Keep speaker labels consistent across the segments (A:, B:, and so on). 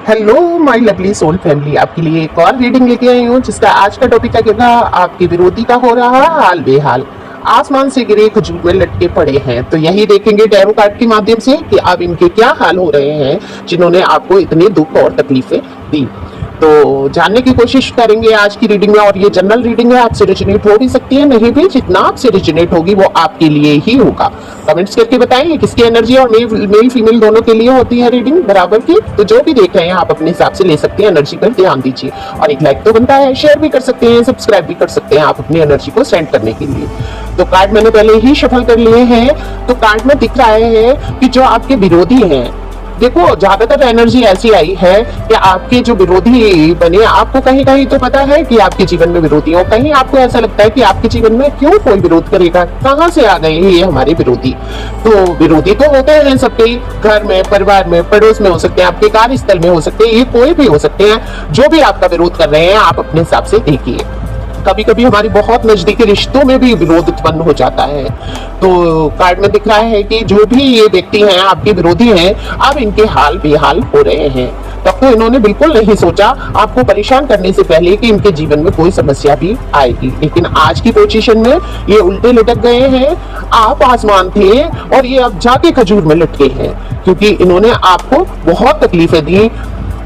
A: Hello my lovely soul family, आपके लिए एक और रीडिंग लेके आई हूँ जिसका आज का टॉपिक क्या आपके विरोधी का हो रहा हाल बेहाल। आसमान से गिरे खजूर में लटके पड़े हैं, तो यही देखेंगे टैरो कार्ड के माध्यम से कि अब इनके क्या हाल हो रहे हैं जिन्होंने आपको इतने दुख और तकलीफें दी। तो जानने की कोशिश करेंगे आज की रीडिंग में। और ये जनरल रीडिंग है, आपसे रिजोनेट हो भी सकती है, नहीं भी। जितना आपसे रिजोनेट होगी वो आपके लिए ही होगा। कमेंट्स करके बताएं किसकी एनर्जी और मेल फीमेल दोनों के लिए होती है रीडिंग बराबर की। तो जो भी देख रहे हैं आप अपने हिसाब से ले सकते हैं, एनर्जी पर ध्यान दीजिए। और एक लाइक तो बनता है, शेयर भी कर सकते हैं, सब्सक्राइब भी कर सकते हैं आप अपनी एनर्जी को सेंड करने के लिए। तो कार्ड मैंने पहले ही शफल कर लिए हैं। तो कार्ड में दिख रहा है कि जो आपके विरोधी हैं, देखो ज्यादातर एनर्जी ऐसी आई है कि आपके जो विरोधी बने, आपको कहीं कहीं तो पता है कि आपके जीवन में विरोधी हो, कहीं आपको ऐसा लगता है कि आपके जीवन में क्यों कोई विरोध करेगा, कहां से आ गए ये हमारे विरोधी। तो विरोधी तो होते हैं सबके घर में, परिवार में, पड़ोस में हो सकते हैं, आपके कार्यस्थल में हो सकते हैं, ये कोई भी हो सकते हैं। जो भी आपका विरोध कर रहे हैं आप अपने हिसाब से देखिए। कभी कभी हमारी बहुत नजदीकी रिश्तों में भी विरोध उत्पन्न हो जाता है। तो कार्ड में दिख रहा है कि जो भी ये व्यक्ति हैं आपके विरोधी हैं, अब इनके हाल बेहाल हो रहे हैं। तब तो इन्होंने बिल्कुल नहीं सोचा आपको परेशान करने से पहले कि इनके जीवन में कोई समस्या भी आएगी, लेकिन आज की पोजीशन में ये उल्टे लटक गए हैं। आप आसमान थे और ये अब जाके खजूर में लटके हैं, क्योंकि इन्होंने आपको बहुत तकलीफें दी,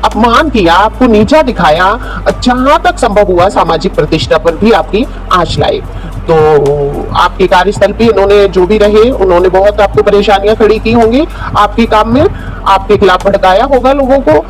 A: अपमान किया, आपको नीचा दिखाया, जहां तक संभव हुआ सामाजिक प्रतिष्ठा पर भी आपकी आंच लाए। तो आपके कार्यस्थल पे इन्होंने जो भी रहे, उन्होंने बहुत आपको परेशानियां खड़ी की होंगी, आपके काम में आपके खिलाफ भड़काया होगा लोगों को।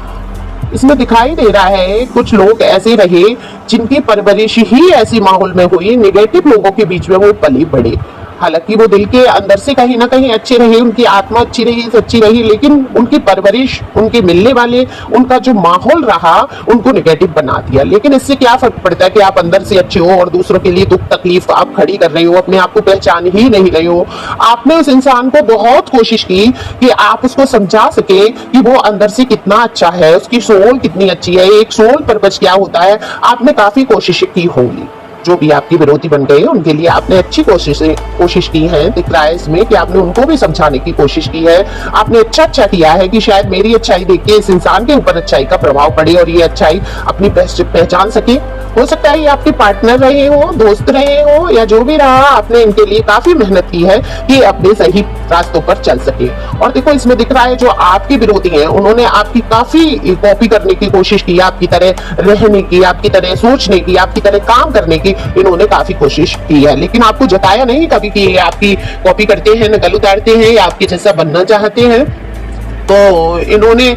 A: इसमें दिखाई दे रहा है कुछ लोग ऐसे रहे जिनकी परवरिश ही ऐसी माहौल में हुई, निगेटिव लोगों के बीच में वो पले बढ़े। हालांकि वो दिल के अंदर से कहीं ना कहीं अच्छे रहे, उनकी आत्मा अच्छी रही, सच्ची रही, लेकिन उनकी परवरिश, उनके मिलने वाले, उनका जो माहौल रहा उनको नेगेटिव बना दिया। लेकिन इससे क्या फर्क पड़ता है कि आप अंदर से अच्छे हो और दूसरों के लिए दुख तकलीफ आप खड़ी कर रहे हो, अपने आप को पहचान ही नहीं रहे हो। आपने उस इंसान को बहुत कोशिश की कि आप उसको समझा सके कि वो अंदर से कितना अच्छा है, उसकी सोल कितनी अच्छी है, एक सोल पर्पस क्या होता है। आपने काफी कोशिशें की होंगी। जो भी आपके विरोधी बन गए उनके लिए आपने अच्छी कोशिश की है। दिख रहा है इसमें कि आपने उनको भी समझाने की कोशिश की है। आपने अच्छा किया है कि शायद मेरी अच्छाई देख के इस इंसान के ऊपर अच्छाई का प्रभाव पड़े और ये अच्छाई अपनी पहचान सके। हो सकता है ये आपके पार्टनर रहे हो, दोस्त रहे हो, या जो भी रहा, आपने इनके लिए काफी मेहनत की है कि अपने सही रास्तों पर चल सके। और देखो इसमें दिख रहा है जो आपके विरोधी हैं उन्होंने आपकी काफी कॉपी करने की कोशिश की, आपकी तरह रहने की, आपकी तरह सोचने की, आपकी तरह काम करने की इन्होंने काफी कोशिश की है। लेकिन आपको जताया नहीं कभी कि ये आपकी कॉपी करते हैं, नकल उतारते हैं या आपके जैसा बनना चाहते हैं। तो इन्होंने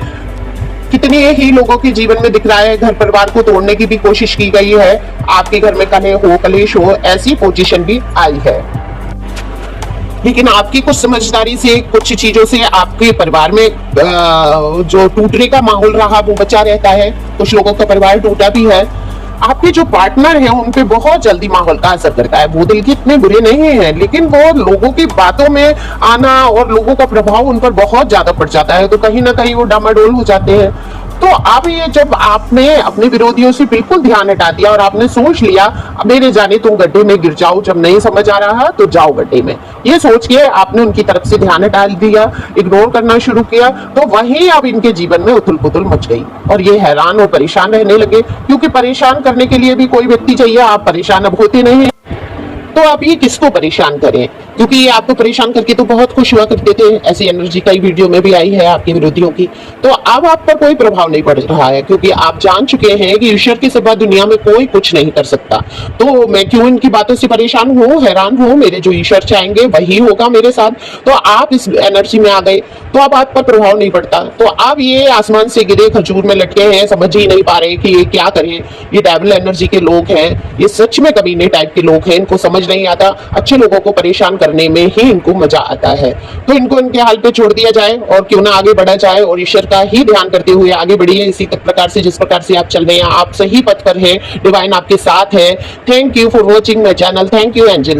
A: कितने ही लोगों के जीवन में दिख रहा है घर परिवार को तोड़ने की भी कोशिश की गई है। आपके घर में कलेश हो, ऐसी पोजीशन भी आई है। लेकिन आपकी कुछ समझदारी से, कुछ चीजों से आपके परिवार में जो टूटने का माहौल रहा वो बचा रहता है। कुछ लोगों का परिवार टूटा भी है। आपके जो पार्टनर हैं उन पे बहुत जल्दी माहौल का असर करता है। वो दिल के इतने बुरे नहीं हैं, लेकिन वो लोगों की बातों में आना और लोगों का प्रभाव उन पर बहुत ज्यादा पड़ जाता है, तो कहीं ना कहीं वो डामाडोल हो जाते हैं। तो अब ये जब आपने अपने विरोधियों से बिल्कुल ध्यान हटा दिया और आपने सोच लिया मेरे जाने तुम गड्ढे में गिर जाओ, जब नहीं समझ आ रहा तो जाओ गड्ढे में, ये सोच के आपने उनकी तरफ से ध्यान हटा दिया, इग्नोर करना शुरू किया, तो वहीं अब इनके जीवन में उथल पुथल मच गई और ये हैरान और परेशान रहने लगे। क्योंकि परेशान करने के लिए भी कोई व्यक्ति चाहिए, आप परेशान अब होते नहीं। तो आप ये किसको परेशान करें, क्योंकि ये आपको परेशान करके तो बहुत खुश हुआ करते थे। ऐसी एनर्जी कई वीडियो में भी आई है आपके विरोधियों की। तो अब आप पर कोई प्रभाव नहीं पड़ रहा है, क्योंकि आप जान चुके हैं कि ईश्वर के सिवा दुनिया में कोई कुछ नहीं कर सकता। तो मैं क्यों इनकी बातों से परेशान हूँ, हैरान हूँ, मेरे जो ईश्वर चाहेंगे वही होगा मेरे साथ। तो आप इस एनर्जी में आ गए, तो अब आप पर प्रभाव नहीं पड़ता। तो अब ये आसमान से गिरे खजूर में लटके हैं, समझ ही नहीं पा रहे कि ये क्या करें। ये डेविल एनर्जी के लोग हैं, ये सच में कमीने टाइप के लोग हैं, इनको समझ नहीं आता। अच्छे लोगों को परेशान करने में ही इनको मजा आता है। तो इनको इनके हाल पे छोड़ दिया जाए और क्यों ना आगे बढ़ा जाए और ईश्वर का ही ध्यान करते हुए आगे बढ़िए इसी प्रकार से, जिस प्रकार से आप चल रहे हैं। आप सही पथ पर हैं, डिवाइन आपके साथ है। Thank you for watching my channel. Thank you angel.